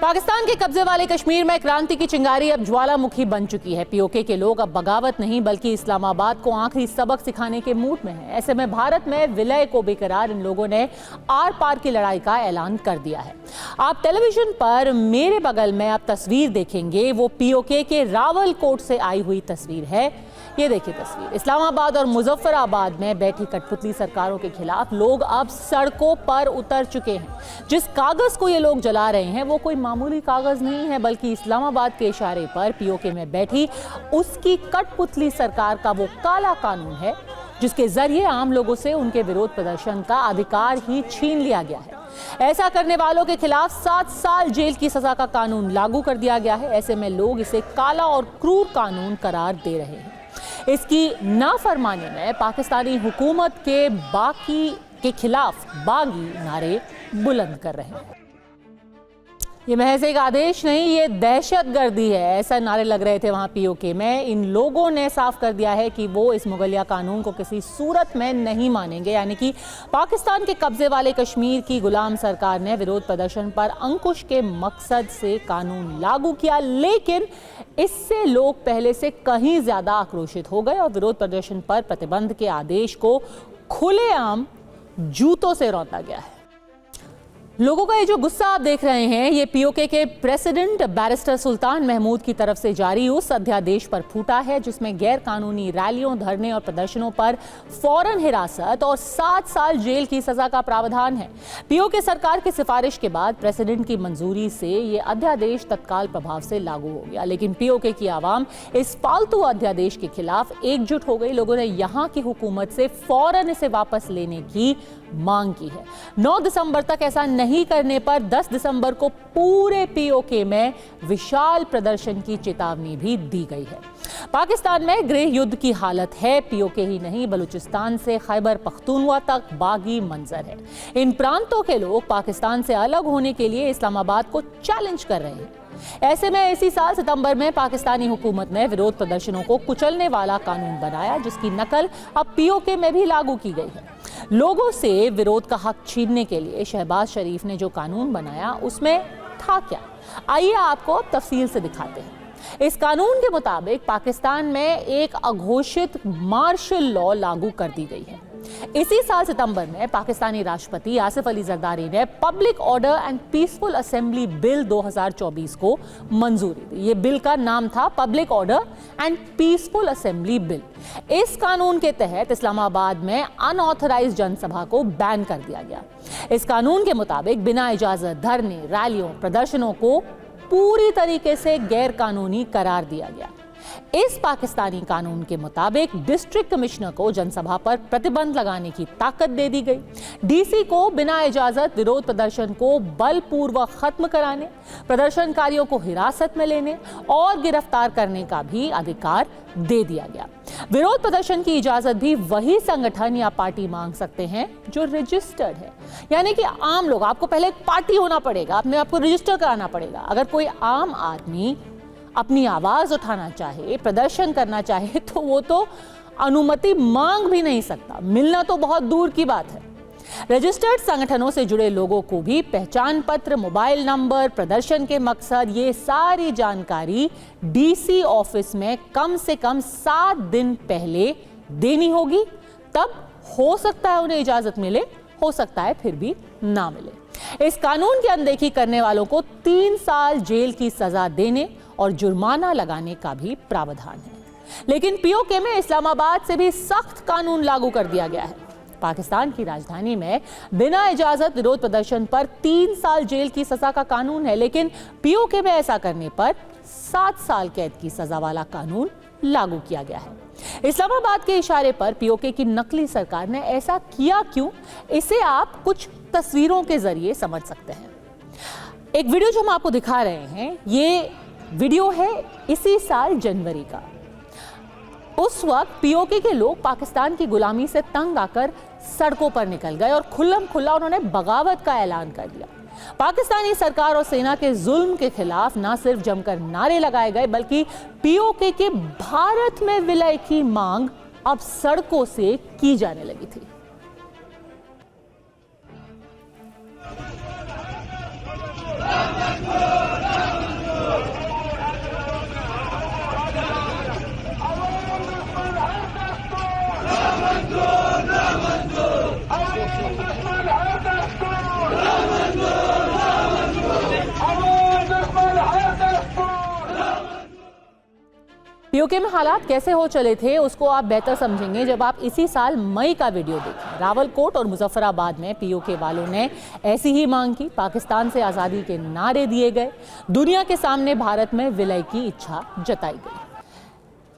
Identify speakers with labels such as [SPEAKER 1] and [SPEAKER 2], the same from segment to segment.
[SPEAKER 1] पाकिस्तान के कब्जे वाले कश्मीर में क्रांति की चिंगारी अब ज्वालामुखी बन चुकी है। पीओके के लोग अब बगावत नहीं बल्कि इस्लामाबाद को आखिरी सबक सिखाने के मूड में हैं। ऐसे में भारत में विलय को बेकरार इन लोगों ने आर पार की लड़ाई का ऐलान कर दिया है। आप टेलीविजन पर मेरे बगल में आप तस्वीर देखेंगे, वो पीओके के रावलकोट से आई हुई तस्वीर है। ये देखिए तस्वीर, इस्लामाबाद और मुजफ्फराबाद में बैठी कठपुतली सरकारों के खिलाफ लोग अब सड़कों पर उतर चुके हैं। जिस कागज को ये लोग जला रहे हैं वो कोई मामूली कागज नहीं है, बल्कि इस्लामाबाद के इशारे पर पीओके में बैठी उसकी कठपुतली सरकार का वो काला कानून है जिसके जरिए आम लोगों से उनके विरोध प्रदर्शन का अधिकार ही छीन लिया गया है। ऐसा करने वालों के खिलाफ 7 साल जेल की सजा का कानून लागू कर दिया गया है। ऐसे में लोग इसे काला और क्रूर कानून करार दे रहे हैं। इसकी नाफरमानी में पाकिस्तानी हुकूमत के खिलाफ बागी नारे बुलंद कर रहे हैं। ये महज एक आदेश नहीं, ये दहशतगर्दी है, ऐसा नारे लग रहे थे वहां पीओके में। इन लोगों ने साफ कर दिया है कि वो इस मुगलिया कानून को किसी सूरत में नहीं मानेंगे। यानी कि पाकिस्तान के कब्जे वाले कश्मीर की गुलाम सरकार ने विरोध प्रदर्शन पर अंकुश के मकसद से कानून लागू किया, लेकिन इससे लोग पहले से कहीं ज्यादा आक्रोशित हो गए और विरोध प्रदर्शन पर प्रतिबंध के आदेश को खुलेआम जूतों से रौंदा गया है। लोगों का ये जो गुस्सा आप देख रहे हैं, ये पीओके के प्रेसिडेंट बैरिस्टर सुल्तान महमूद की तरफ से जारी उस अध्यादेश पर फूटा है जिसमें गैर कानूनी रैलियों, धरने और प्रदर्शनों पर फौरन हिरासत और 7 साल जेल की सजा का प्रावधान है। पीओके सरकार की सिफारिश के बाद प्रेसिडेंट की मंजूरी से ये अध्यादेश तत्काल प्रभाव से लागू हो गया, लेकिन पीओके की आवाम इस फालतू अध्यादेश के खिलाफ एकजुट हो गई। लोगों ने यहाँ की हुकूमत से फौरन इसे वापस लेने की मांग की है। 9 दिसंबर तक ऐसा नहीं करने पर 10 दिसंबर को पूरे पीओके में विशाल प्रदर्शन की चेतावनी भी दी गई है। पाकिस्तान में गृह युद्ध की हालत है। पीओके ही नहीं, बलूचिस्तान से खैबर पख्तूनख्वा तक बागी मंजर है। इन प्रांतों के लोग पाकिस्तान से अलग होने के लिए इस्लामाबाद को चैलेंज कर रहे हैं। ऐसे में इसी साल सितंबर में पाकिस्तानी हुकूमत ने विरोध प्रदर्शनों को कुचलने वाला कानून बनाया, जिसकी नकल अब पीओके में भी लागू की गई है। लोगों से विरोध का हक छीनने के लिए शहबाज शरीफ ने जो कानून बनाया उसमें था क्या, आइए आपको तफसील से दिखाते हैं। इस कानून के मुताबिक पाकिस्तान में एक अघोषित मार्शल लॉ लागू कर दी गई है। इसी साल सितंबर में पाकिस्तानी राष्ट्रपति आसिफ अली जरदारी ने public order and peaceful assembly bill 2024 को मंजूरी दी। ये बिल का नाम था public order and peaceful assembly bill. इस कानून के तहत इस्लामाबाद में अनऑथराइज्ड जनसभा को बैन कर दिया गया। इस कानून के मुताबिक बिना इजाजत धरने, रैलियों, प्रदर्शनों को पूरी तरीके से गैर कानूनी करार दिया गया। इस पाकिस्तानी कानून के मुताबिक डिस्ट्रिक्ट कमिश्नर को जनसभा पर प्रतिबंध लगाने की ताकत दे दी गई। डीसी को बिना इजाजत विरोध प्रदर्शन को बलपूर्वक खत्म कराने, प्रदर्शनकारियों को हिरासत में लेने और गिरफ्तार करने का भी अधिकार दे दिया गया। विरोध प्रदर्शन की इजाजत भी वही संगठन या पार्टी मांग सकते हैं जो रजिस्टर्ड है। यानी कि आम लोग, आपको पहले एक पार्टी होना पड़ेगा, अपने आपको रजिस्टर कराना पड़ेगा। अगर कोई आम आदमी अपनी आवाज उठाना चाहे, प्रदर्शन करना चाहे, तो वो तो अनुमति मांग भी नहीं सकता, मिलना तो बहुत दूर की बात है। रजिस्टर्ड संगठनों से जुड़े लोगों को भी पहचान पत्र, मोबाइल नंबर, प्रदर्शन के मकसद, ये सारी जानकारी डीसी ऑफिस में कम से कम 7 दिन पहले देनी होगी। तब हो सकता है उन्हें इजाजत मिले, हो सकता है फिर भी ना मिले। इस कानून की अनदेखी करने वालों को 3 साल जेल की सजा देने और जुर्माना लगाने का भी प्रावधान है। लेकिन पीओके में इस्लामाबाद से भी सख्त कानून लागू कर दिया गया है। पाकिस्तान की राजधानी में बिना इजाजत विरोध प्रदर्शन पर 3 साल जेल की सजा का कानून है, लेकिन पीओके में ऐसा करने पर 7 साल कैद की सजा वाला कानून लागू किया गया है। इस्लामाबाद के इशारे पर पीओके की नकली सरकार ने ऐसा किया क्यों, इसे आप कुछ तस्वीरों के जरिए समझ सकते हैं। एक वीडियो जो हम आपको दिखा रहे हैं, ये वीडियो है इसी साल जनवरी का। उस वक्त पीओके के लोग पाकिस्तान की गुलामी से तंग आकर सड़कों पर निकल गए और खुल्लम खुल्ला उन्होंने बगावत का ऐलान कर दिया। पाकिस्तानी सरकार और सेना के जुल्म के खिलाफ न सिर्फ जमकर नारे लगाए गए, बल्कि पीओके के भारत में विलय की मांग अब सड़कों से की जाने लगी थी।
[SPEAKER 2] Allahu Akbar!
[SPEAKER 1] पीओके में हालात कैसे हो चले थे उसको आप बेहतर समझेंगे जब आप इसी साल मई का वीडियो देखें। रावलकोट और मुजफ्फराबाद में पीओके वालों ने ऐसी ही मांग की, पाकिस्तान से आज़ादी के नारे दिए गए, दुनिया के सामने भारत में विलय की इच्छा जताई गई।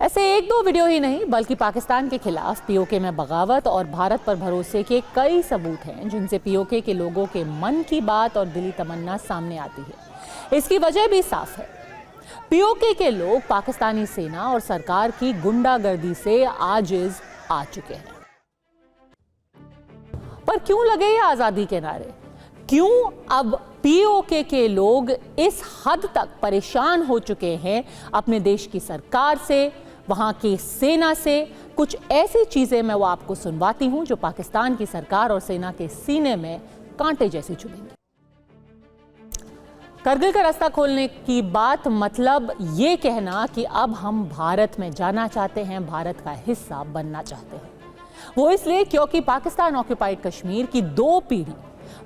[SPEAKER 1] ऐसे एक दो वीडियो ही नहीं बल्कि पाकिस्तान के खिलाफ पीओके में बगावत और भारत पर भरोसे के कई सबूत हैं जिनसे पीओके के लोगों के मन की बात और दिली तमन्ना सामने आती है। इसकी वजह भी साफ है, पीओके के लोग पाकिस्तानी सेना और सरकार की गुंडागर्दी से आजिज आ चुके हैं। पर क्यों लगे ये आजादी के नारे? क्यों अब पीओके के लोग इस हद तक परेशान हो चुके हैं अपने देश की सरकार से, वहां की सेना से? कुछ ऐसी चीजें मैं वो आपको सुनवाती हूं जो पाकिस्तान की सरकार और सेना के सीने में कांटे जैसी चुभेंगी। करगिल का रास्ता खोलने की बात मतलब ये कहना कि अब हम भारत में जाना चाहते हैं, भारत का हिस्सा बनना चाहते हैं। वो इसलिए क्योंकि पाकिस्तान ऑक्युपाइड कश्मीर की 2 पीढ़ी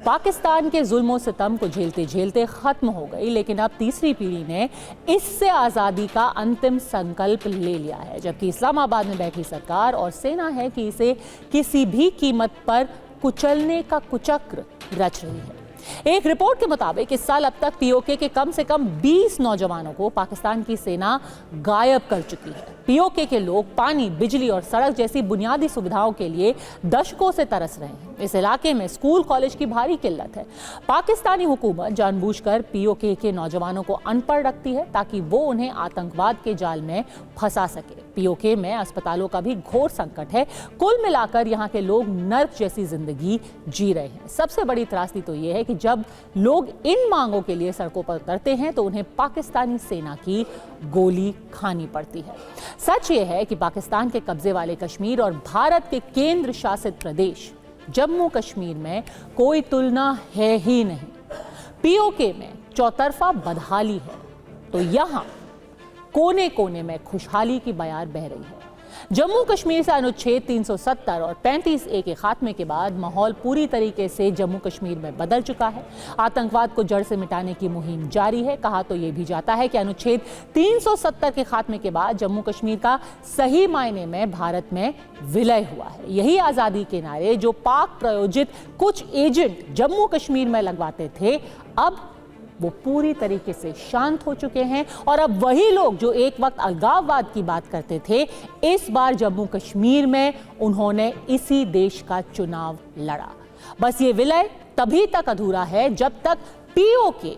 [SPEAKER 1] पाकिस्तान के जुल्म और सितम को झेलते झेलते खत्म हो गई, लेकिन अब तीसरी पीढ़ी ने इससे आज़ादी का अंतिम संकल्प ले लिया है, जबकि इस्लामाबाद में बैठी सरकार और सेना है कि इसे किसी भी कीमत पर कुचलने का कुचक्र रच रही है। एक रिपोर्ट के मुताबिक इस साल अब तक पीओके के कम से कम 20 नौजवानों को पाकिस्तान की सेना गायब कर चुकी है। पीओके के लोग पानी, बिजली और सड़क जैसी बुनियादी सुविधाओं के लिए दशकों से तरस रहे हैं। इस इलाके में स्कूल कॉलेज की भारी किल्लत है। पाकिस्तानी हुकूमत जानबूझकर पीओके के नौजवानों को अनपढ़ रखती है ताकि वो उन्हें आतंकवाद के जाल में फंसा सके। पीओके में अस्पतालों का भी घोर संकट है। कुल मिलाकर यहाँ के लोग नर्क जैसी जिंदगी जी रहे हैं। सबसे बड़ी त्रासदी तो ये है कि जब लोग इन मांगों के लिए सड़कों पर उतरते हैं तो उन्हें पाकिस्तानी सेना की गोली खानी पड़ती है। सच ये है कि पाकिस्तान के कब्जे वाले कश्मीर और भारत के केंद्र शासित प्रदेश जम्मू कश्मीर में कोई तुलना है ही नहीं। पीओके में चौतरफा बदहाली है तो यहाँ कोने कोने में खुशहाली की बयार बह रही है। जम्मू कश्मीर से अनुच्छेद 370 और 35A के खात्मे के बाद माहौल पूरी तरीके से जम्मू कश्मीर में बदल चुका है। आतंकवाद को जड़ से मिटाने की मुहिम जारी है। कहा तो ये भी जाता है कि अनुच्छेद 370 के खात्मे के बाद जम्मू कश्मीर का सही मायने में भारत में विलय हुआ है। यही आज़ादी के नारे जो पाक प्रायोजित कुछ एजेंट जम्मू कश्मीर में लगवाते थे, अब वो पूरी तरीके से शांत हो चुके हैं। और अब वही लोग जो एक वक्त अलगाववाद की बात करते थे, इस बार जम्मू कश्मीर में उन्होंने इसी देश का चुनाव लड़ा। बस ये विलय तभी तक अधूरा है जब तक पीओके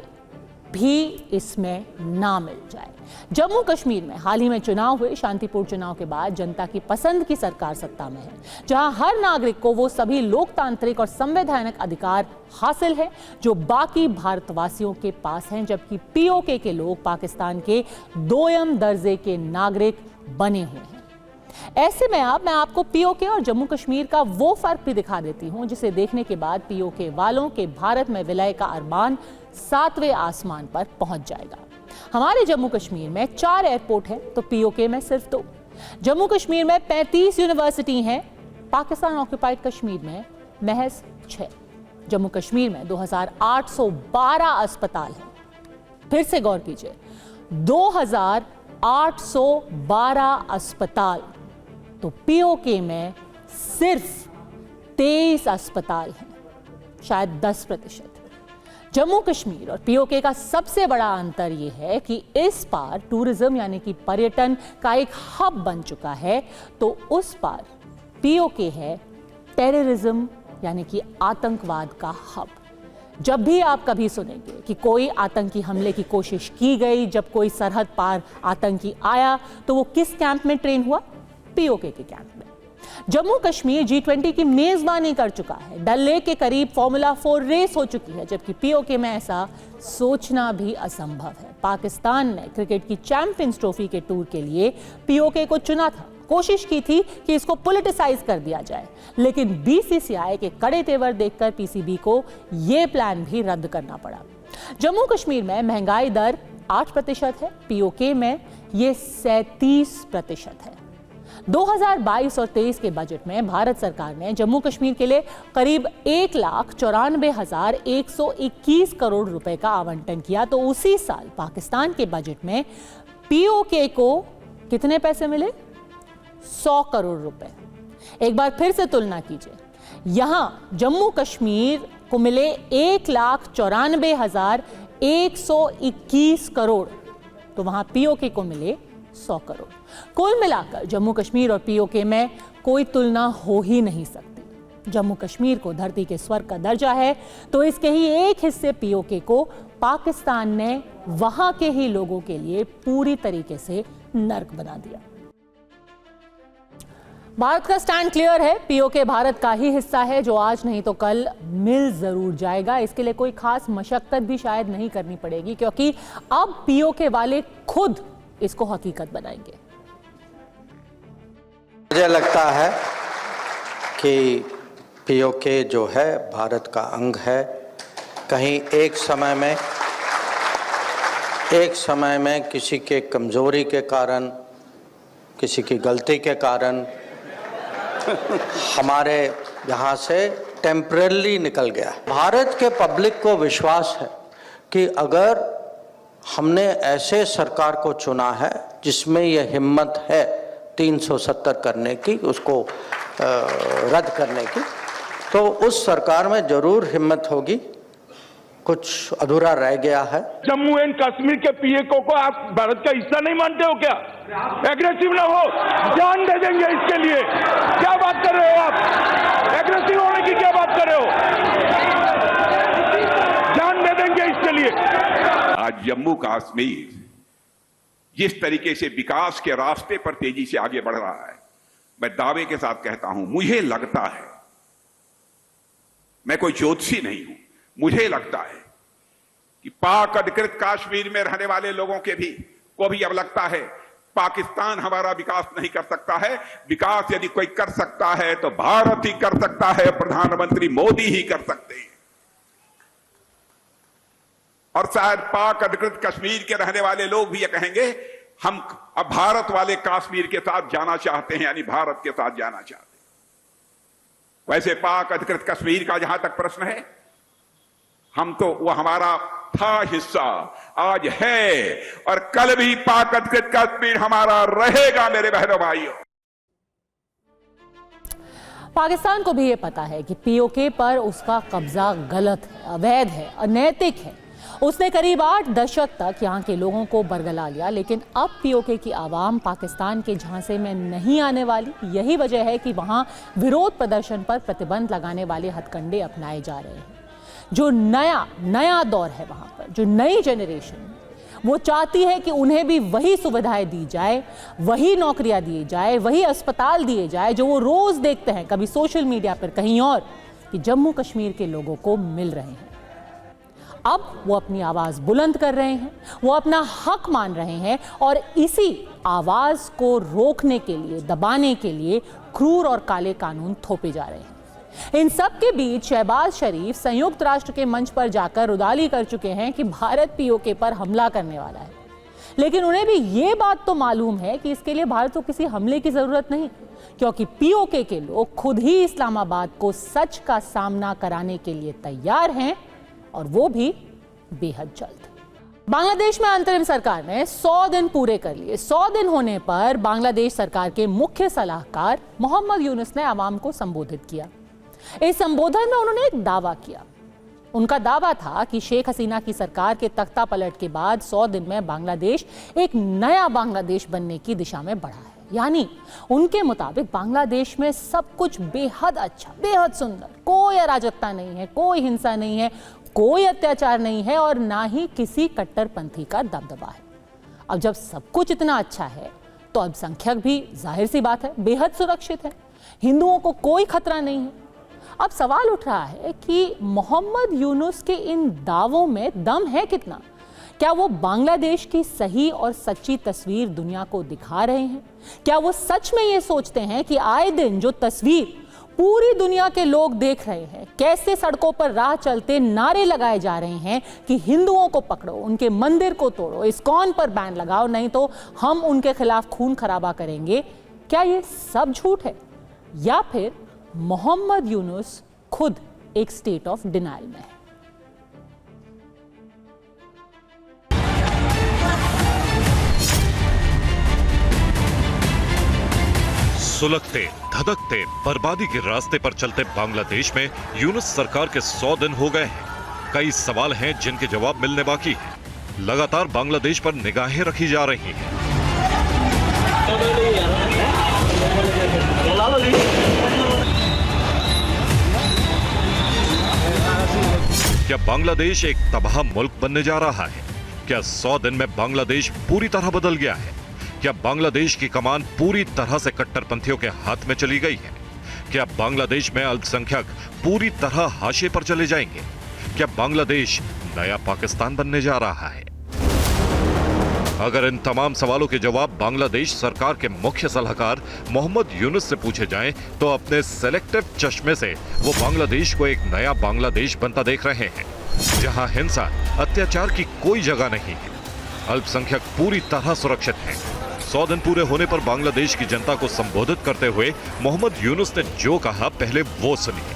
[SPEAKER 1] भी इसमें ना मिल जाए। जम्मू कश्मीर में हाल ही में चुनाव हुए। शांतिपूर्ण चुनाव के बाद जनता की पसंद की सरकार सत्ता में है, जहां हर नागरिक को वो सभी लोकतांत्रिक और संवैधानिक अधिकार हासिल है जो बाकी भारतवासियों के पास हैं, जबकि पीओके के लोग पाकिस्तान के दोयम दर्जे के नागरिक बने हुए हैं। ऐसे में अब मैं आपको पीओके और जम्मू कश्मीर का वो फर्क भी दिखा देती हूं जिसे देखने के बाद पीओके वालों के भारत में विलय का अरमान 7वें आसमान पर पहुंच जाएगा। हमारे जम्मू कश्मीर में 4 एयरपोर्ट हैं तो पीओके में सिर्फ 2। जम्मू कश्मीर में 35 यूनिवर्सिटी हैं, पाकिस्तान ऑक्युपाइड कश्मीर में महज 6। जम्मू कश्मीर में 2812 अस्पताल हैं। फिर से गौर कीजिए, 2812 अस्पताल, तो पीओके में सिर्फ 23 अस्पताल हैं, शायद 10%। जम्मू कश्मीर और पीओके का सबसे बड़ा अंतर यह है कि इस पार टूरिज्म यानी कि पर्यटन का एक हब बन चुका है, तो उस पार पीओके है टेररिज्म यानी कि आतंकवाद का हब। जब भी आप कभी सुनेंगे कि कोई आतंकी हमले की कोशिश की गई, जब कोई सरहद पार आतंकी आया, तो वो किस कैंप में ट्रेन हुआ? पीओके के कैंप में। जम्मू कश्मीर G20 की मेजबानी कर चुका है। डल लेक के करीब फॉर्मूला 4 रेस हो चुकी है, जबकि पीओके में ऐसा सोचना भी असंभव है। पाकिस्तान ने क्रिकेट की चैंपियंस ट्रॉफी के टूर के लिए पीओके को चुना था। कोशिश की थी कि इसको पॉलिटिसाइज कर दिया जाए, लेकिन BCCI के कड़े तेवर देखकर PCB को यह प्लान भी रद्द करना पड़ा। जम्मू कश्मीर में महंगाई दर 8% है, पीओके में ये 37% है। 2022 और 23 के बजट में भारत सरकार ने जम्मू कश्मीर के लिए करीब 1,94,121 करोड़ रुपए का आवंटन किया, तो उसी साल पाकिस्तान के बजट में पीओके को कितने पैसे मिले? 100 करोड़ रुपए। एक बार फिर से तुलना कीजिए, यहां जम्मू कश्मीर को मिले 1,94,121 करोड़, तो वहां पीओके को मिले 100 करोड़। कुल मिलाकर जम्मू कश्मीर और पीओके में कोई तुलना हो ही नहीं सकती। जम्मू कश्मीर को धरती के स्वर्ग का दर्जा है, तो इसके ही एक हिस्से पीओके को पाकिस्तान ने वहां के ही लोगों के लिए पूरी तरीके से नर्क बना दिया। भारत का स्टैंड क्लियर है, पीओके भारत का ही हिस्सा है जो आज नहीं तो कल मिल जरूर जाएगा। इसके लिए कोई खास मशक्कत भी शायद नहीं करनी पड़ेगी, क्योंकि अब पीओके वाले खुद इसको हकीकत बनाएंगे।
[SPEAKER 2] मुझे लगता है कि पीओके जो है भारत का अंग है। कहीं एक समय में किसी के कमजोरी के कारण, किसी की गलती के कारण हमारे यहाँ से टेम्परेली निकल गया। भारत के पब्लिक को विश्वास है कि अगर हमने ऐसे सरकार को चुना है जिसमें यह हिम्मत है 370 करने की, उसको रद्द करने की, तो उस सरकार में जरूर हिम्मत होगी। कुछ अधूरा रह गया है।
[SPEAKER 3] जम्मू एंड कश्मीर के पीओके को आप भारत का हिस्सा नहीं मानते हो क्या? एग्रेसिव ना हो, जान दे देंगे इसके लिए। क्या बात कर रहे हो आप? एग्रेसिव होने की क्या बात कर रहे हो? जान दे देंगे इसके लिए।
[SPEAKER 4] आज जम्मू कश्मीर जिस तरीके से विकास के रास्ते पर तेजी से आगे बढ़ रहा है, मैं दावे के साथ कहता हूं, मुझे लगता है, मैं कोई ज्योतिषी नहीं हूं, मुझे लगता है कि पाक अधिकृत कश्मीर में रहने वाले लोगों को भी अब लगता है पाकिस्तान हमारा विकास नहीं कर सकता है। विकास यदि कोई कर सकता है तो भारत ही कर सकता है, प्रधानमंत्री मोदी ही कर सकते हैं। और शायद पाक अधिकृत कश्मीर के रहने वाले लोग भी ये कहेंगे, हम अब भारत वाले कश्मीर के साथ जाना चाहते हैं, यानी भारत के साथ जाना चाहते हैं। वैसे पाक अधिकृत कश्मीर का जहां तक प्रश्न है, हम तो वो हमारा था हिस्सा, आज है, और कल भी पाक अधिकृत कश्मीर हमारा रहेगा। मेरे बहनों भाइयों,
[SPEAKER 1] पाकिस्तान को भी ये पता है कि पीओके पर उसका कब्जा गलत है, अवैध है, अनैतिक है। उसने करीब 8 दशक तक यहाँ के लोगों को बरगला लिया, लेकिन अब पीओके की आवाम पाकिस्तान के झांसे में नहीं आने वाली। यही वजह है कि वहाँ विरोध प्रदर्शन पर प्रतिबंध लगाने वाले हथकंडे अपनाए जा रहे हैं। जो नया दौर है वहाँ पर, जो नई जनरेशन वो चाहती है कि उन्हें भी वही सुविधाएं दी जाए, वही नौकरियां दी जाए, वही अस्पताल दिए जाए जो वो रोज देखते हैं, कभी सोशल मीडिया पर, कहीं और, कि जम्मू कश्मीर के लोगों को मिल रहे हैं। अब वो अपनी आवाज बुलंद कर रहे हैं, वो अपना हक मान रहे हैं, और इसी आवाज को रोकने के लिए, दबाने के लिए क्रूर और काले कानून थोपे जा रहे हैं। इन सब के बीच शहबाज शरीफ संयुक्त राष्ट्र के मंच पर जाकर रुदाली कर चुके हैं कि भारत पीओके पर हमला करने वाला है, लेकिन उन्हें भी ये बात तो मालूम है कि इसके लिए भारत को किसी हमले की जरूरत नहीं, क्योंकि पीओके के लोग खुद ही इस्लामाबाद को सच का सामना कराने के लिए तैयार हैं, और वो भी बेहद जल्द। बांग्लादेश में अंतरिम सरकार ने 100 दिन पूरे कर लिए। 100 दिन होने पर बांग्लादेश सरकार के मुख्य सलाहकार मोहम्मद यूनुस ने आवाम को संबोधित किया। इस संबोधन में उन्होंने एक दावा किया। उनका दावा था कि शेख हसीना की सरकार के तख्ता पलट के बाद 100 दिन में बांग्लादेश एक नया बांग्लादेश बनने की दिशा में बढ़ा है। यानी उनके मुताबिक बांग्लादेश में सब कुछ बेहद अच्छा, बेहद सुंदर, कोई अराजकता नहीं है, कोई हिंसा नहीं है, कोई अत्याचार नहीं है, और ना ही किसी कट्टरपंथी का दबदबा है। अब जब सब कुछ इतना अच्छा है तो अल्पसंख्यक भी, जाहिर सी बात है, बेहद सुरक्षित है, हिंदुओं को कोई खतरा नहीं है। अब सवाल उठ रहा है कि मोहम्मद यूनुस के इन दावों में दम है कितना? क्या वो बांग्लादेश की सही और सच्ची तस्वीर दुनिया को दिखा रहे हैं? क्या वो सच में ये सोचते हैं कि आए दिन जो तस्वीर पूरी दुनिया के लोग देख रहे हैं, कैसे सड़कों पर राह चलते नारे लगाए जा रहे हैं कि हिंदुओं को पकड़ो, उनके मंदिर को तोड़ो, इस्कॉन पर बैन लगाओ, नहीं तो हम उनके खिलाफ खून खराबा करेंगे, क्या ये सब झूठ है, या फिर मोहम्मद यूनुस खुद एक स्टेट ऑफ डिनायल में है?
[SPEAKER 5] सुलगते, धधकते, बर्बादी के रास्ते पर चलते बांग्लादेश में यूनुस सरकार के 100 दिन हो गए हैं। कई सवाल हैं जिनके जवाब मिलने बाकी हैं। लगातार बांग्लादेश पर निगाहें रखी जा रही हैं। क्या बांग्लादेश एक तबाह मुल्क बनने जा रहा है? क्या 100 दिन में बांग्लादेश पूरी तरह बदल गया है? क्या बांग्लादेश की कमान पूरी तरह से कट्टरपंथियों के हाथ में चली गई है? क्या बांग्लादेश में अल्पसंख्यक पूरी तरह हाशिए पर चले जाएंगे? क्या बांग्लादेश नया पाकिस्तान बनने जा रहा है? अगर इन तमाम सवालों के जवाब बांग्लादेश सरकार के मुख्य सलाहकार मोहम्मद यूनुस से पूछे जाएं, तो अपने सेलेक्टिव चश्मे से वो बांग्लादेश को एक नया बांग्लादेश बनता देख रहे हैं, जहां हिंसा, अत्याचार की कोई जगह नहीं है। अल्पसंख्यक पूरी तरह सुरक्षित हैं। 100 दिन पूरे होने पर बांग्लादेश की जनता को संबोधित करते हुए मोहम्मद यूनुस ने जो कहा, पहले वो सुनिए,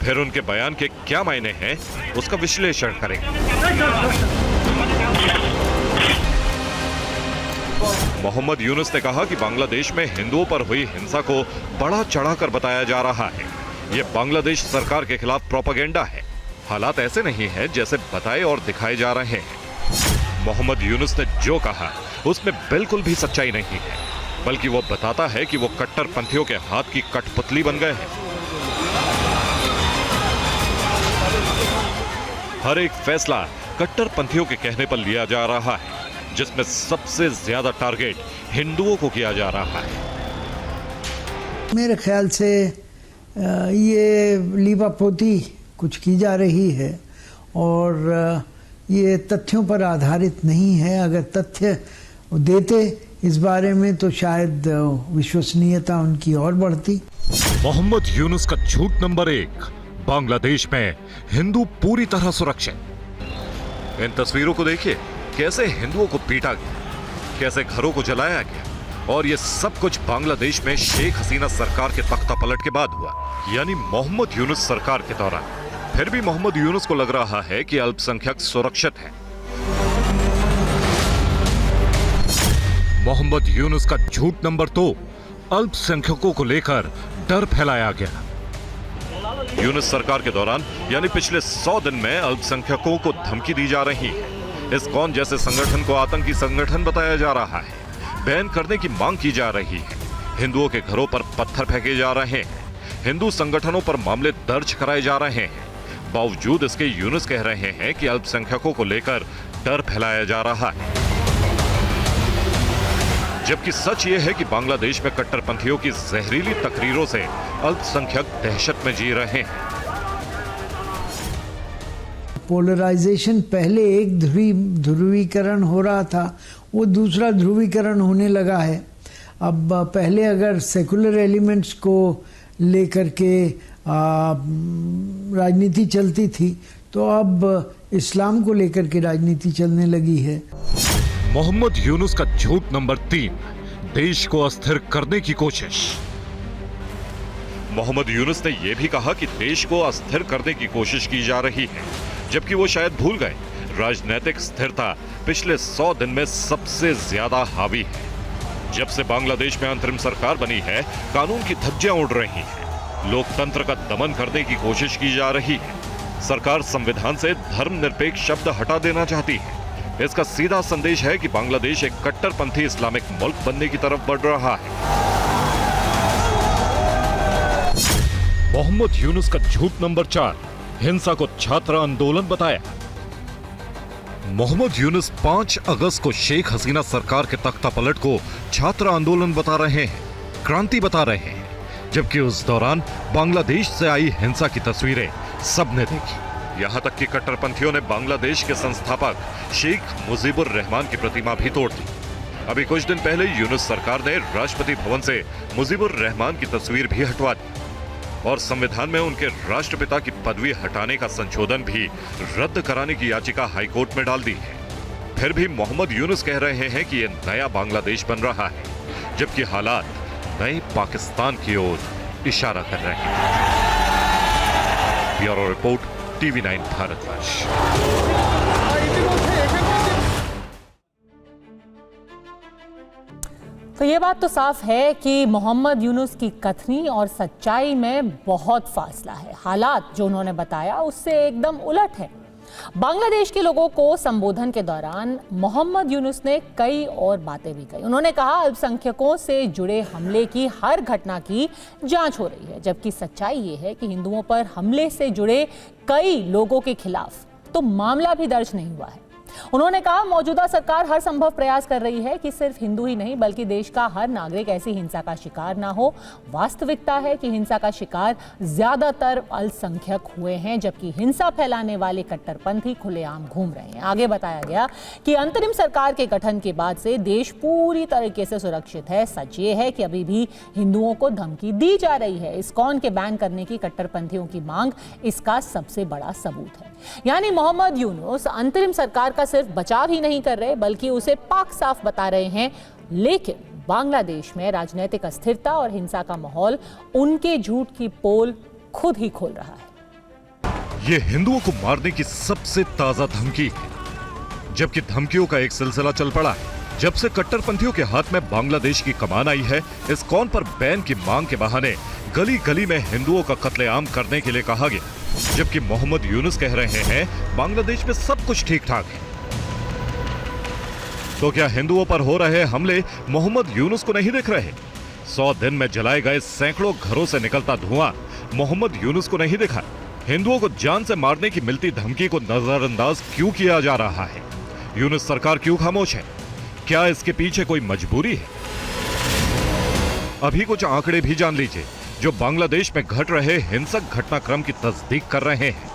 [SPEAKER 5] फिर उनके बयान के क्या मायने हैं उसका विश्लेषण करेंगे। मोहम्मद यूनुस ने कहा कि बांग्लादेश में हिंदुओं पर हुई हिंसा को बड़ा चढ़ाकर बताया जा रहा है। यह बांग्लादेश सरकार के खिलाफ प्रोपेगेंडा है। हालात ऐसे नहीं हैं जैसे बताए और दिखाए जा रहे हैं। मोहम्मद यूनुस ने जो कहा उसमें बिल्कुल भी सच्चाई नहीं है, बल्कि वो बताता है कि वो कट्टरपंथियों के हाथ की कठपुतली बन गए हैं। हर एक फैसला कट्टरपंथियों के कहने पर लिया जा रहा है, जिसमें सबसे ज्यादा टारगेट हिंदुओं को किया जा रहा है।
[SPEAKER 6] मेरे ख्याल से ये लीपापोती कुछ की जा रही है और ये तथ्यों पर आधारित नहीं है। अगर तथ्य देते इस बारे में तो शायद विश्वसनीयता उनकी और बढ़ती।
[SPEAKER 5] मोहम्मद यूनुस का झूठ नंबर 1, बांग्लादेश में हिंदू पूरी तरह सुरक्षित। इन तस्वीरों को देखिए, कैसे हिंदुओं को पीटा गया, कैसे घरों को जलाया गया, और ये सब कुछ बांग्लादेश में शेख हसीना सरकार के तख्ता पलट के बाद हुआ, यानी मोहम्मद यूनुस सरकार के दौरान। फिर भी मोहम्मद यूनुस को लग रहा है कि अल्पसंख्यक सुरक्षित है। मोहम्मद यूनुस का झूठ नंबर 2, अल्पसंख्यकों को लेकर डर फैलाया गया। यूनुस सरकार के दौरान यानी पिछले 100 दिन में अल्पसंख्यकों को धमकी दी जा रही है। इस कौन जैसे संगठन को आतंकी संगठन बताया जा रहा है। बैन करने की मांग की जा रही है। हिंदुओं के घरों पर पत्थर फेंके जा रहे हैं। हिंदू संगठनों पर मामले दर्ज कराए जा रहे हैं। बावजूद इसके यूनुस कह रहे हैं कि अल्पसंख्यकों को लेकर डर फैलाया जा रहा है, जबकि सच यह है कि बांग्लादेश में कट्टरपंथियों की जहरीली तकरीरों से अल्पसंख्यक दहशत में जी रहे हैं।
[SPEAKER 6] पोलराइजेशन पहले एक ध्रुवीकरण हो रहा था, वो दूसरा ध्रुवीकरण होने लगा है। अब पहले अगर सेकुलर एलिमेंट्स को लेकर के राजनीति चलती थी, तो अब इस्लाम को लेकर के राजनीति चलने लगी है।
[SPEAKER 5] मोहम्मद यूनुस का झूठ नंबर 3, देश को अस्थिर करने की कोशिश। मोहम्मद यूनुस ने यह भी कहा कि देश को अस्थिर करने की कोशिश की जा रही है, जबकि वो शायद भूल गए राजनीतिक स्थिरता पिछले 100 दिन में सबसे ज्यादा हावी है। जब से बांग्लादेश में अंतरिम सरकार बनी है, कानून की धज्जियां उड़ रही हैं। लोकतंत्र का दमन करने की कोशिश की जा रही है। सरकार संविधान से धर्मनिरपेक्ष शब्द हटा देना चाहती है। इसका सीधा संदेश है कि बांग्लादेश एक कट्टरपंथी इस्लामिक मुल्क बनने की तरफ बढ़ रहा है। मोहम्मद यूनुस का झूठ नंबर 4, हिंसा को छात्र आंदोलन बताया। मोहम्मद यूनुस 5 अगस्त को शेख हसीना सरकार के तख्तापलट को छात्र आंदोलन बता रहे हैं, क्रांति बता रहे हैं, जबकि उस दौरान बांग्लादेश से आई हिंसा की तस्वीरें सबने देखी। यहां तक कि कट्टरपंथियों ने बांग्लादेश के संस्थापक शेख मुजीबुर रहमान की प्रतिमा भी तोड़ दी। अभी कुछ दिन पहले यूनुस सरकार ने राष्ट्रपति भवन से मुजीबुर रहमान की तस्वीर भी हटवा दी और संविधान में उनके राष्ट्रपिता की पदवी हटाने का संशोधन भी रद्द कराने की याचिका हाईकोर्ट में डाल दी है। फिर भी मोहम्मद यूनुस कह रहे हैं कि यह नया बांग्लादेश बन रहा है, जबकि हालात नए पाकिस्तान की ओर इशारा कर रहे हैं। Bureau report, TV9 Bharatvarsh.
[SPEAKER 1] तो ये बात तो साफ है कि मोहम्मद यूनुस की कथनी और सच्चाई में बहुत फासला है। हालात जो उन्होंने बताया उससे एकदम उलट है। बांग्लादेश के लोगों को संबोधन के दौरान मोहम्मद यूनुस ने कई और बातें भी कही। उन्होंने कहा अल्पसंख्यकों से जुड़े हमले की हर घटना की जांच हो रही है, जबकि सच्चाई ये है कि हिंदुओं पर हमले से जुड़े कई लोगों के खिलाफ तो मामला भी दर्ज नहीं हुआ है। उन्होंने कहा मौजूदा सरकार हर संभव प्रयास कर रही है कि सिर्फ हिंदू ही नहीं बल्कि देश का हर नागरिक ऐसी हिंसा का शिकार ना हो। वास्तविकता है कि हिंसा का शिकार ज्यादातर अल्पसंख्यक हुए हैं, जबकि हिंसा फैलाने वाले कट्टरपंथी खुलेआम घूम रहे हैं। आगे बताया गया कि अंतरिम सरकार के गठन के बाद से देश पूरी तरीके से सुरक्षित है। सच ये है कि अभी भी हिंदुओं को धमकी दी जा रही है। इस्कॉन के बैन करने की कट्टरपंथियों की मांग इसका सबसे बड़ा सबूत है। यानी मोहम्मद यूनुस अंतरिम सरकार का सिर्फ बचाव ही नहीं कर रहे बल्कि उसे पाक साफ बता रहे हैं। लेकिन बांग्लादेश में राजनीतिक अस्थिरता और हिंसा का माहौल उनके झूठ की पोल खुद ही खोल रहा है।
[SPEAKER 5] ये हिंदुओं को मारने की सबसे ताजा धमकी है, जबकि धमकियों का एक सिलसिला चल पड़ा है। जब से कट्टरपंथियों के हाथ में बांग्लादेश की कमान आई है, इस्कॉन पर बैन की मांग के बहाने गली गली में हिंदुओं का कत्लेआम करने के लिए कहा गया, जबकि मोहम्मद यूनुस कह रहे हैं बांग्लादेश में सब कुछ ठीक ठाक है। तो क्या हिंदुओं पर हो रहे हमले मोहम्मद यूनुस को नहीं दिख रहे? 100 दिन में जलाए गए सैकड़ों घरों से निकलता धुआं मोहम्मद यूनुस को नहीं दिखा? हिंदुओं को जान से मारने की मिलती धमकी को नजरअंदाज क्यों किया जा रहा है? यूनुस सरकार क्यों खामोश है? क्या इसके पीछे कोई मजबूरी है? अभी कुछ आंकड़े भी जान लीजिए जो बांग्लादेश में घट रहे हिंसक घटनाक्रम की तस्दीक कर रहे हैं।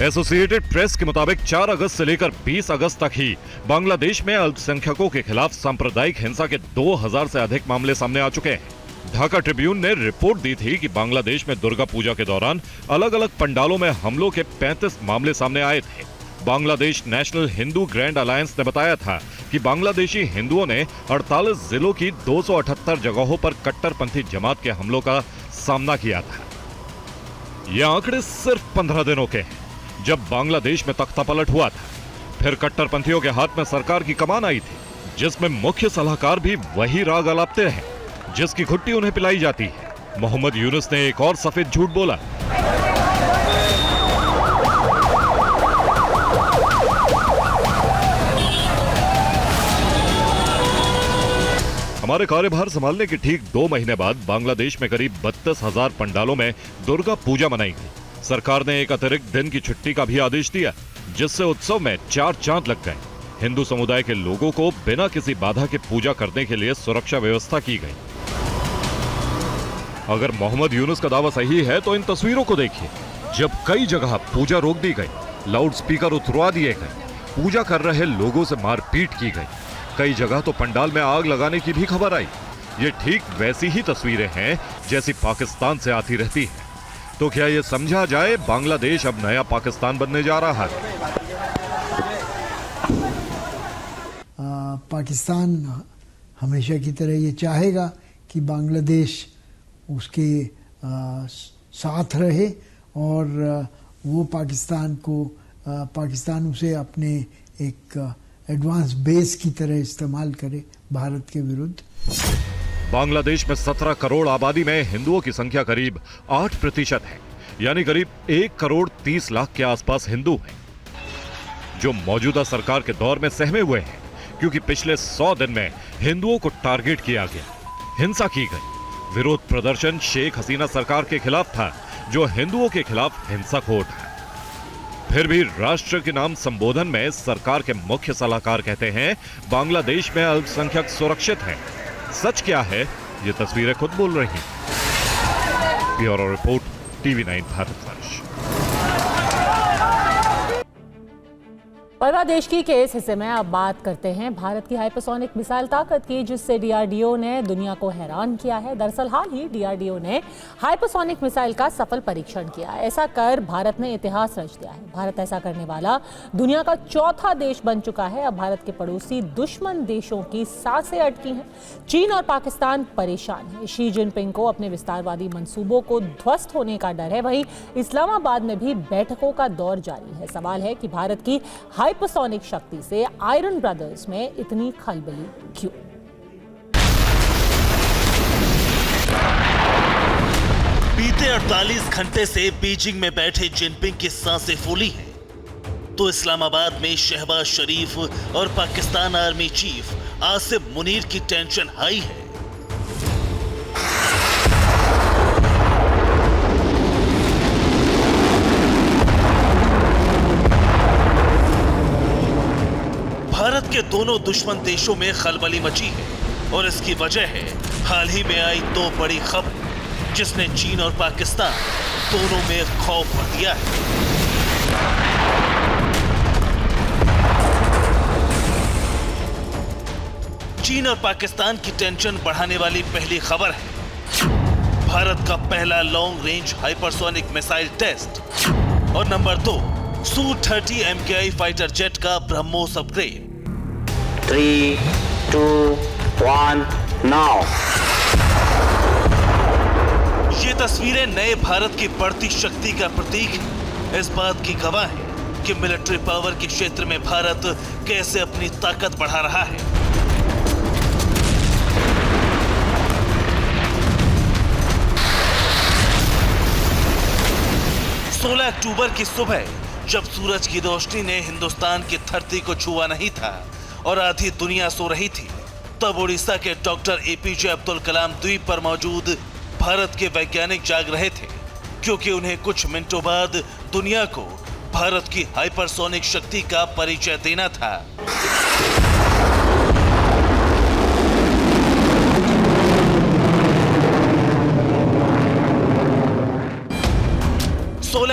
[SPEAKER 5] एसोसिएटेड प्रेस के मुताबिक 4 अगस्त से लेकर 20 अगस्त तक ही बांग्लादेश में अल्पसंख्यकों के खिलाफ सांप्रदायिक हिंसा के 2000 से अधिक मामले सामने आ चुके हैं। ढाका ट्रिब्यून ने रिपोर्ट दी थी कि बांग्लादेश में दुर्गा पूजा के दौरान अलग अलग पंडालों में हमलों के 35 मामले सामने आए थे। Bangladesh national Hindu grand alliance ने बताया था कि बांग्लादेशी हिंदुओं ने 48 जिलों की 278 जगहों पर कट्टरपंथी जमात के हमलों का सामना किया था। ये आंकड़े सिर्फ 15 दिनों के हैं, जब बांग्लादेश में तख्तापलट हुआ था। फिर कट्टरपंथियों के हाथ में सरकार की कमान आई थी, जिसमें मुख्य सलाहकार भी वही राग अलापते हैं जिसकी घुट्टी उन्हें पिलाई जाती है। मोहम्मद यूनुस ने एक और सफेद झूठ बोला। हमारे कार्यभार संभालने के ठीक 2 महीने बाद बांग्लादेश में करीब 32,000 पंडालों में दुर्गा पूजा मनाई गई। सरकार ने एक अतिरिक्त दिन की छुट्टी का भी आदेश दिया, जिससे उत्सव में 4 चांद लग गए। हिंदू समुदाय के लोगों को बिना किसी बाधा के पूजा करने के लिए सुरक्षा व्यवस्था की गई। अगर मोहम्मद यूनुस का दावा सही है तो इन तस्वीरों को देखिए, जब कई जगह पूजा रोक दी गई, लाउड स्पीकर उतरवा दिए गए, पूजा कर रहे लोगों से मारपीट की गई। कई जगह तो पंडाल में आग लगाने की भी खबर आई। ये ठीक वैसी ही तस्वीरें हैं जैसी पाकिस्तान से आती रहती है। तो क्या ये समझा जाए बांग्लादेश अब नया पाकिस्तान बनने जा रहा है?
[SPEAKER 6] पाकिस्तान हमेशा की तरह ये चाहेगा कि बांग्लादेश उसके साथ रहे और वो पाकिस्तान उसे अपने एक एडवांस बेस की तरह इस्तेमाल करे भारत के विरुद्ध।
[SPEAKER 5] बांग्लादेश में 17 करोड़ आबादी में हिंदुओं की संख्या करीब 8% है, यानी करीब 1 करोड़ 30 लाख के आसपास हिंदू हैं, जो मौजूदा सरकार के दौर में सहमे हुए हैं, क्योंकि पिछले 100 दिन में हिंदुओं को टारगेट किया गया, हिंसा की गई। विरोध प्रदर्शन शेख हसीना सरकार के खिलाफ था, जो हिंदुओं के खिलाफ हिंसक हो उठा। फिर भी राष्ट्र के नाम संबोधन में सरकार के मुख्य सलाहकार कहते हैं बांग्लादेश में अल्पसंख्यक सुरक्षित हैं। सच क्या है, ये तस्वीरें खुद बोल रही हैं। Bureau report, TV9 Bharatvarsh.
[SPEAKER 1] परवा देश की के इस हिस्से में अब बात करते हैं भारत की हाइपरसोनिक मिसाइल ताकत की, जिससे डीआरडीओ ने दुनिया को हैरान किया है। दरअसल हाल ही डीआरडीओ ने हाइपरसोनिक मिसाइल का सफल परीक्षण किया। ऐसा कर भारत ने इतिहास रच दिया है। भारत ऐसा करने वाला दुनिया का चौथा देश बन चुका है। अब भारत के पड़ोसी दुश्मन देशों की सांसें अटकी हैं। चीन और पाकिस्तान परेशान है। शी जिनपिंग को अपने विस्तारवादी मंसूबों को ध्वस्त होने का डर है। वहीं इस्लामाबाद में भी बैठकों का दौर जारी है। सवाल है कि भारत की हाइपरसोनिक शक्ति से आयरन ब्रदर्स में इतनी खलबली क्यों?
[SPEAKER 7] बीते 48 घंटे से बीजिंग में बैठे जिनपिंग की सांसें फूली हैं, तो इस्लामाबाद में शहबाज शरीफ और पाकिस्तान आर्मी चीफ आसिफ मुनीर की टेंशन हाई है। भारत के दोनों दुश्मन देशों में खलबली मची है और इसकी वजह है हाल ही में आई दो बड़ी खबर, जिसने चीन और पाकिस्तान दोनों में खौफ भर दिया है। चीन और पाकिस्तान की टेंशन बढ़ाने वाली पहली खबर है भारत का पहला long range hypersonic missile test, और number 2 Su-30 MKI fighter jet का ब्रह्मोस अपग्रेड।
[SPEAKER 8] 3, 2, 1, now।
[SPEAKER 7] ये तस्वीरें नए भारत की बढ़ती शक्ति का प्रतीक है। इस बात की गवाह है कि मिलिट्री पावर के क्षेत्र में भारत कैसे अपनी ताकत बढ़ा रहा है। सोलह अक्टूबर की सुबह, जब सूरज की रोशनी ने हिंदुस्तान की धरती को छुआ नहीं था और आधी दुनिया सो रही थी, तब उड़ीसा के डॉक्टर एपीजे अब्दुल कलाम द्वीप पर मौजूद भारत के वैज्ञानिक जाग रहे थे, क्योंकि उन्हें कुछ मिनटों बाद दुनिया को भारत की हाइपरसोनिक शक्ति का परिचय देना था।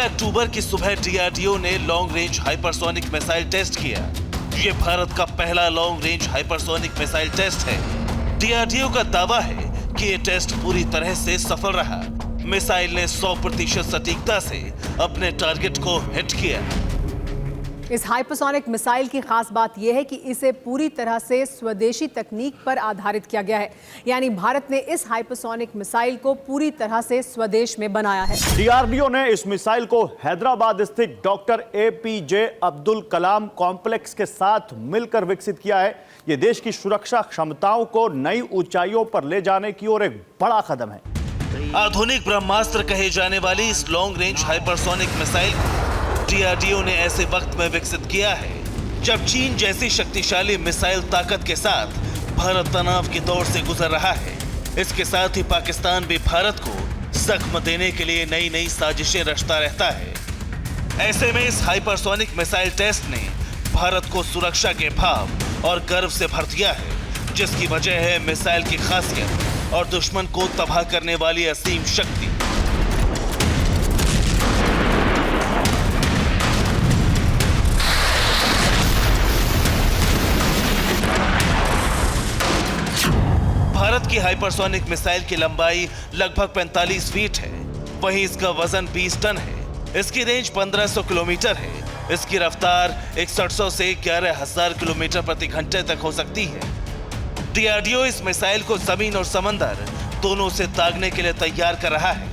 [SPEAKER 7] अक्टूबर की सुबह डीआरडीओ ने long range hypersonic missile test किया। ये भारत का पहला long range hypersonic missile test है। डीआरडीओ का दावा है कि ये टेस्ट पूरी तरह से सफल रहा। मिसाइल ने 100% सटीकता से अपने टारगेट को हिट किया।
[SPEAKER 9] इस हाइपरसोनिक मिसाइल की खास बात यह है कि इसे पूरी तरह से स्वदेशी तकनीक पर आधारित किया गया है, यानी भारत ने इस हाइपरसोनिक मिसाइल को पूरी तरह से स्वदेश में बनाया है।
[SPEAKER 10] डीआरडीओ ने इस मिसाइल को हैदराबाद स्थित doctor APJ Abdul Kalam complex के साथ मिलकर विकसित किया है। यह देश की सुरक्षा क्षमताओं को नई ऊंचाइयों पर ले जाने की ओर एक बड़ा कदम है।
[SPEAKER 7] आधुनिक ब्रह्मास्त्र कहे जाने वाली इस long range hypersonic missile DRDO ने ऐसे वक्त में विकसित किया है जब चीन जैसी शक्तिशाली मिसाइल ताकत के साथ भारत तनाव के दौर से गुजर रहा है। इसके साथ ही पाकिस्तान भी भारत को जख्म देने के लिए नई नई साजिशें रचता रहता है। ऐसे में इस हाइपरसोनिक मिसाइल टेस्ट ने भारत को सुरक्षा के भाव और गर्व से भर दिया है, जिसकी वजह है मिसाइल की खासियत और दुश्मन को तबाह करने वाली असीम शक्ति। भारत की हाइपरसोनिक मिसाइल की लंबाई लगभग 45 फीट है, वहीं इसका वजन 20 टन है। इसकी रेंज 1500 किलोमीटर है। इसकी रफ्तार 6100 से 11000 किलोमीटर प्रति घंटे तक हो सकती है। डीआरडीओ इस मिसाइल को जमीन और समंदर दोनों से दागने के लिए तैयार कर रहा है।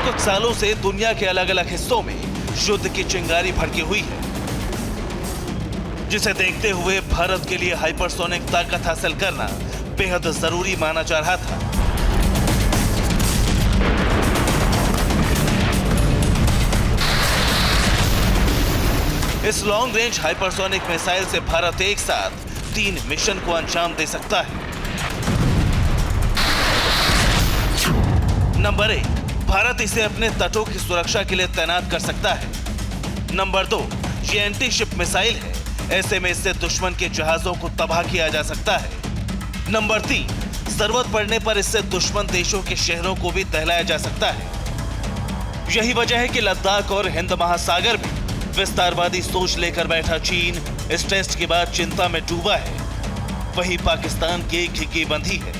[SPEAKER 7] कुछ सालों से दुनिया के अलग अलग हिस्सों में युद्ध की चिंगारी भड़की हुई है, जिसे देखते हुए भारत के लिए हाइपरसोनिक ताकत हासिल करना बेहद जरूरी माना जा रहा था। इस लॉन्ग रेंज हाइपरसोनिक मिसाइल से भारत एक साथ 3 मिशन को अंजाम दे सकता है। नंबर 1, भारत इसे अपने तटों की सुरक्षा के लिए तैनात कर सकता है। नंबर 2, ये एंटी शिप मिसाइल है। ऐसे में इससे दुश्मन के जहाजों को तबाह किया जा सकता है। नंबर 3, जरूरत पड़ने पर इससे दुश्मन देशों के शहरों को भी दहलाया जा सकता है। यही वजह है कि लद्दाख और हिंद महासागर में विस्तारवादी सोच लेकर बैठा चीन इस टेस्ट के बाद चिंता में डूबा है। वहीं पाकिस्तान की खिकी बंधी है।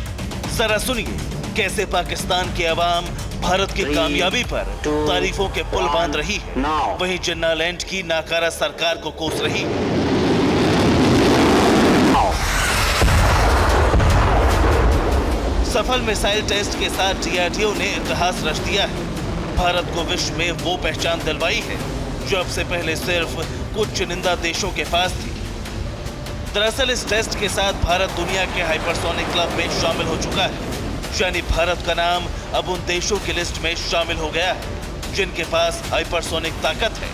[SPEAKER 7] जरा सुनिए कैसे पाकिस्तान की आवाम भारत की कामयाबी पर तारीफों के पुल बांध रही है, वहीं जिन्ना लैंड की नाकारा सरकार को कोस रही है। सफल मिसाइल टेस्ट के साथ DRDO ने इतिहास रच दिया है। भारत को विश्व में वो पहचान दिलवाई है जो अब से पहले सिर्फ कुछ चुनिंदा देशों के पास थी। दरअसल इस टेस्ट के साथ भारत दुनिया के हाइपरसोनिक क्लब में शामिल हो चुका है, यानी भारत का नाम अब उन देशों की लिस्ट में शामिल हो गया है जिनके पास हाइपरसोनिक ताकत है।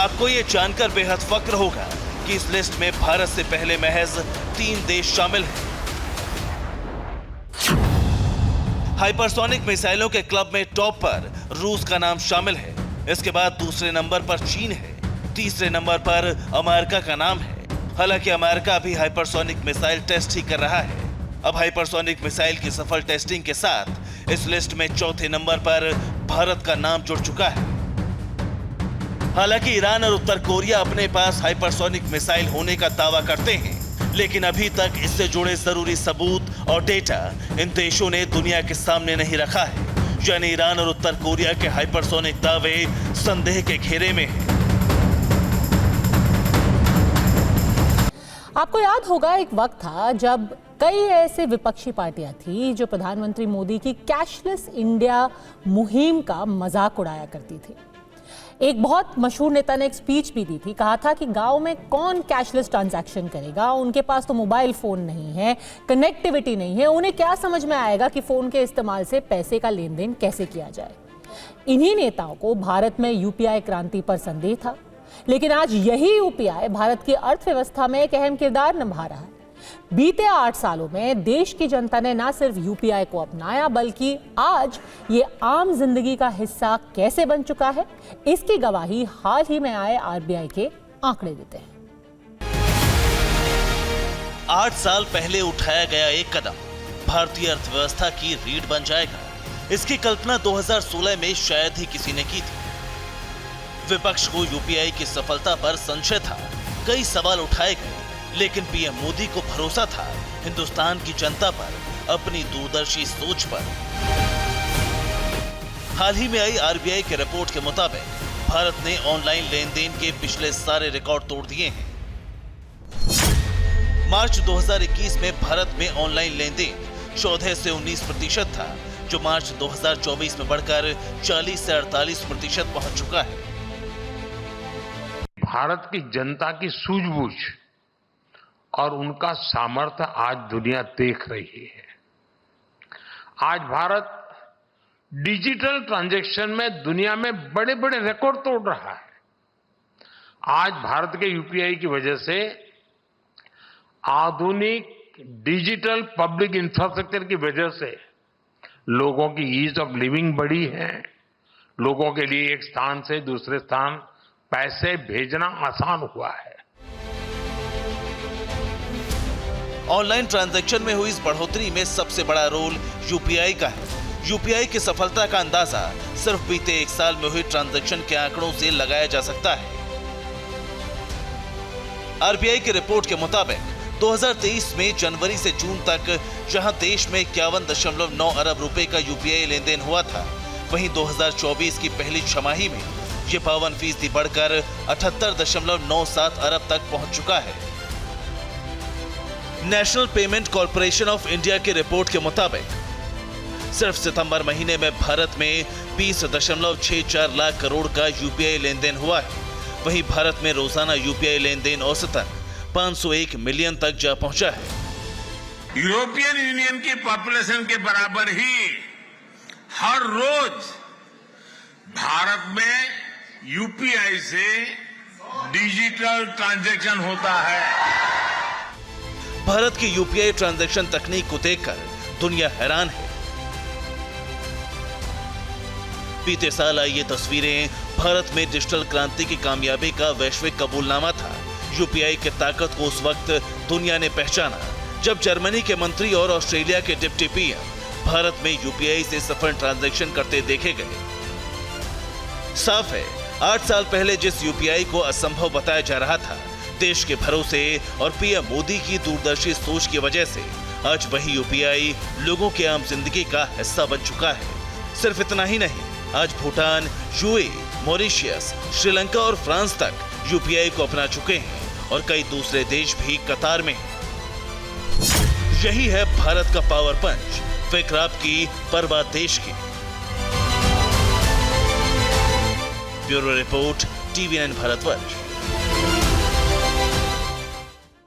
[SPEAKER 7] आपको ये जानकर बेहद फक्र होगा कि इस लिस्ट में भारत से पहले महज 3 देश शामिल हैं। हाइपरसोनिक मिसाइलों के क्लब में टॉप पर रूस का नाम शामिल है। इसके बाद दूसरे नंबर पर चीन है, तीसरे नंबर पर अमेरिका का नाम है। हालांकि अमेरिका भी हाइपरसोनिक मिसाइल टेस्ट ही कर रहा है। अब हाइपरसोनिक मिसाइल की सफल टेस्टिंग के साथ इस लिस्ट में चौथे नंबर पर भारत का नाम जुड़ चुका है। हालांकि ईरान और उत्तर कोरिया अपने पास हाइपरसोनिक मिसाइल होने का दावा करते हैं, लेकिन अभी तक इससे जुड़े जरूरी सबूत और डेटा इन देशों ने दुनिया के सामने नहीं रखा है। यानी ईरान और उत्तर कोरिया के हाइपरसोनिक दावे संदेह के घेरे में हैं।
[SPEAKER 1] आपको याद होगा एक वक्त था जब कई ऐसे विपक्षी पार्टियां थी जो प्रधानमंत्री मोदी की कैशलेस इंडिया मुहिम का मजाक उड़ाया करती थी। एक बहुत मशहूर नेता ने एक स्पीच भी दी थी, कहा था कि गांव में कौन कैशलेस ट्रांजैक्शन करेगा, उनके पास तो मोबाइल फोन नहीं है, कनेक्टिविटी नहीं है, उन्हें क्या समझ में आएगा कि फोन के इस्तेमाल से पैसे का लेन देन कैसे किया जाए। इन्हीं नेताओं को भारत में UPI क्रांति पर संदेह था, लेकिन आज यही UPI भारत की अर्थव्यवस्था में एक अहम किरदार निभा रहा है। बीते 8 सालों में देश की जनता ने न सिर्फ UPI को अपनाया, बल्कि आज ये आम जिंदगी का हिस्सा कैसे बन चुका है, इसकी गवाही हाल ही में आए RBI के आंकड़े देते हैं।
[SPEAKER 7] 8 साल पहले उठाया गया एक कदम भारतीय अर्थव्यवस्था की रीढ़ बन जाएगा, इसकी कल्पना 2016 में शायद ही किसी ने की थी। विपक्ष को UPI की सफलता पर संशय था, कई सवाल उठाए गए, लेकिन PM मोदी को भरोसा था हिंदुस्तान की जनता पर, अपनी दूरदर्शी सोच पर। हाल ही में आई RBI के रिपोर्ट के मुताबिक भारत ने ऑनलाइन लेन देन के पिछले सारे रिकॉर्ड तोड़ दिए हैं। मार्च 2021 में भारत में ऑनलाइन लेन देन 14 से 19% था, जो मार्च 2024 में बढ़कर 40 से 48% पहुंच चुका है।
[SPEAKER 11] भारत की जनता की सूझबूझ और उनका सामर्थ्य आज दुनिया देख रही है। आज भारत डिजिटल ट्रांजैक्शन में दुनिया में बड़े बड़े रिकॉर्ड तोड़ रहा है। आज भारत के UPI की वजह से आधुनिक डिजिटल पब्लिक इंफ्रास्ट्रक्चर की वजह से लोगों की ईज ऑफ लिविंग बढ़ी है। लोगों के लिए एक स्थान से दूसरे स्थान पैसे भेजना आसान हुआ है।
[SPEAKER 7] ऑनलाइन ट्रांजैक्शन में हुई इस बढ़ोतरी में सबसे बड़ा रोल UPI का है। UPI की सफलता का अंदाजा सिर्फ बीते 1 साल में हुई ट्रांजैक्शन के आंकड़ों से लगाया जा सकता है। RBI की रिपोर्ट के मुताबिक 2023 में जनवरी से जून तक जहां देश में 51.9 अरब रुपए का UPI लेन देन हुआ था, वहीं 2024 की पहली छमाही में ये 52% बढ़कर 78.97 अरब तक पहुंच चुका है। National payment corporation of India की रिपोर्ट के मुताबिक सिर्फ सितंबर महीने में भारत में 20.64 लाख करोड़ का UPI लेन देन हुआ है। वहीं भारत में रोजाना UPI लेन देन औसतन 501 मिलियन तक जा पहुंचा है।
[SPEAKER 11] यूरोपियन यूनियन की पॉपुलेशन के बराबर ही हर रोज भारत में UPI से डिजिटल ट्रांजैक्शन होता है।
[SPEAKER 7] भारत की UPI ट्रांजैक्शन तकनीक को देखकर दुनिया हैरान है। बीते साल आई ये तस्वीरें भारत में डिजिटल क्रांति की कामयाबी का वैश्विक कबूलनामा था। UPI की ताकत को उस वक्त दुनिया ने पहचाना जब जर्मनी के मंत्री और ऑस्ट्रेलिया के डिप्टी पीएम भारत में यूपीआई से सफल ट्रांजैक्शन करते देखे गए। साफ है, 8 साल पहले जिस यूपीआई को असंभव बताया जा रहा था, देश के भरोसे और पीएम मोदी की दूरदर्शी सोच की वजह से आज वही यूपीआई लोगों की आम जिंदगी का हिस्सा बन चुका है। सिर्फ इतना ही नहीं, आज भूटान, यूएई, मॉरिशस, श्रीलंका और फ्रांस तक यूपीआई को अपना चुके हैं और कई दूसरे देश भी कतार में हैं। यही है भारत का पावर पंच, फिक्र आपकी, परवाह देश की। Bureau report, TVN Bharatvarsh.